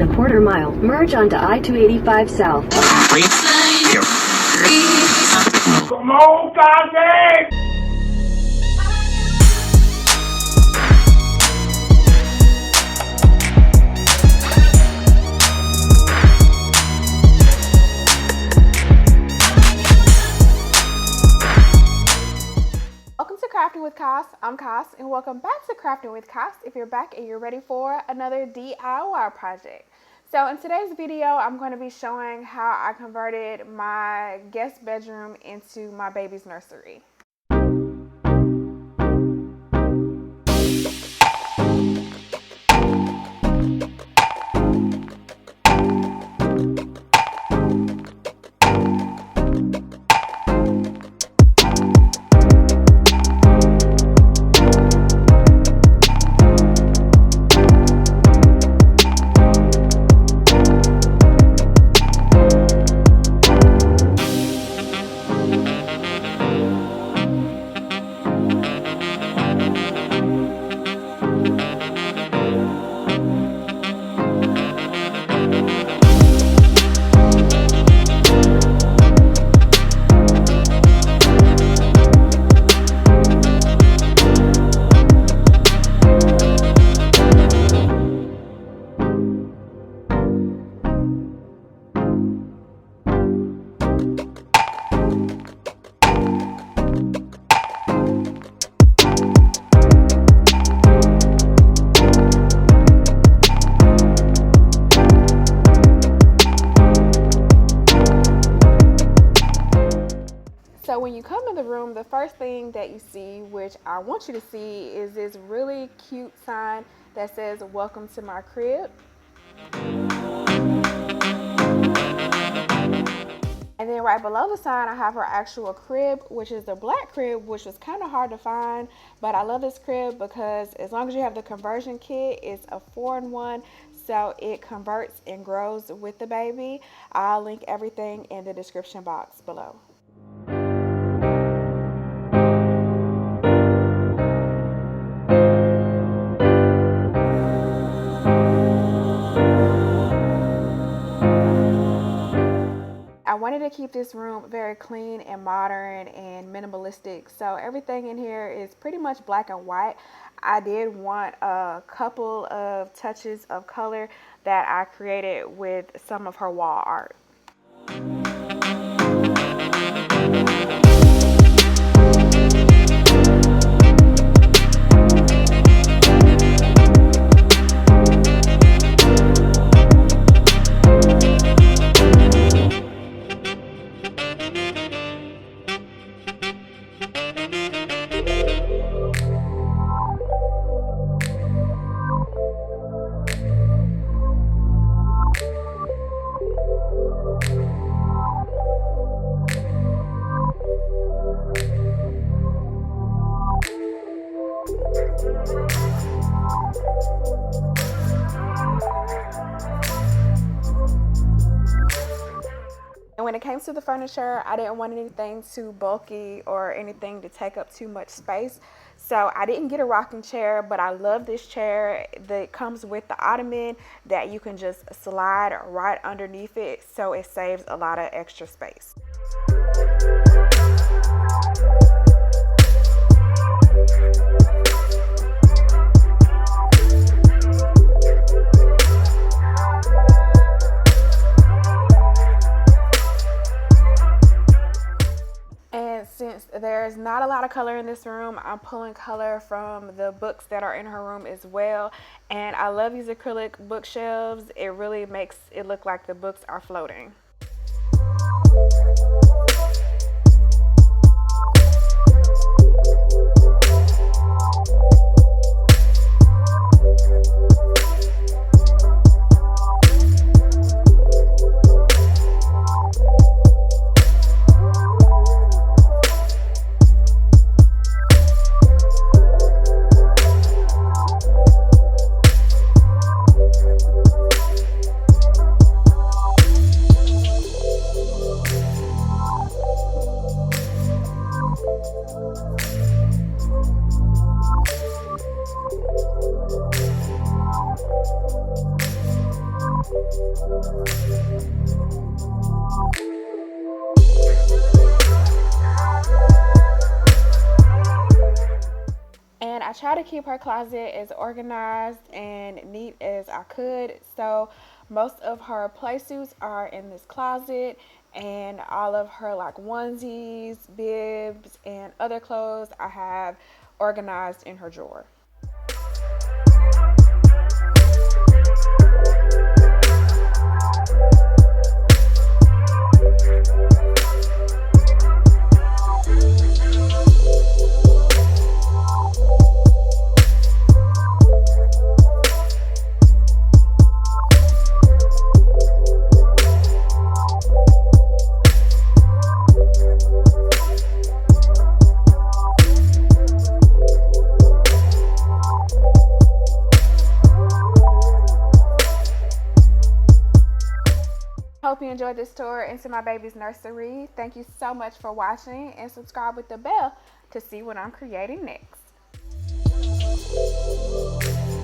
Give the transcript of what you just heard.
In a quarter mile, merge onto I-285 South. Come on, Kanye! Welcome to Crafting with Cass. I'm Cass, and welcome back to Crafting with Cass if you're back and you're ready for another DIY project. So in today's video, I'm going to be showing how I converted my guest bedroom into my baby's nursery. So when you come in the room, the first thing that you see, which I want you to see, is this really cute sign that says, "Welcome to my crib." And then right below the sign, I have her actual crib, which is the black crib, which was kind of hard to find. But I love this crib because as long as you have the conversion kit, it's a 4-in-1. So it converts and grows with the baby. I'll link everything in the description box below. I wanted to keep this room very clean and modern and minimalistic, so everything in here is pretty much black and white. I did want a couple of touches of color that I created with some of her wall art. And when it came to the furniture, I didn't want anything too bulky or anything to take up too much space. So I didn't get a rocking chair, but I love this chair that comes with the ottoman that you can just slide right underneath it, so it saves a lot of extra space. Since there's not a lot of color in this room, I'm pulling color from the books that are in her room as well. And I love these acrylic bookshelves. It really makes it look like the books are floating. And I try to keep her closet as organized and neat as I could. So most of her play suits are in this closet, and all of her like onesies, bibs, and other clothes I have organized in her drawer. Hope you enjoyed this tour into my baby's nursery. Thank you so much for watching, and subscribe with the bell to see what I'm creating next.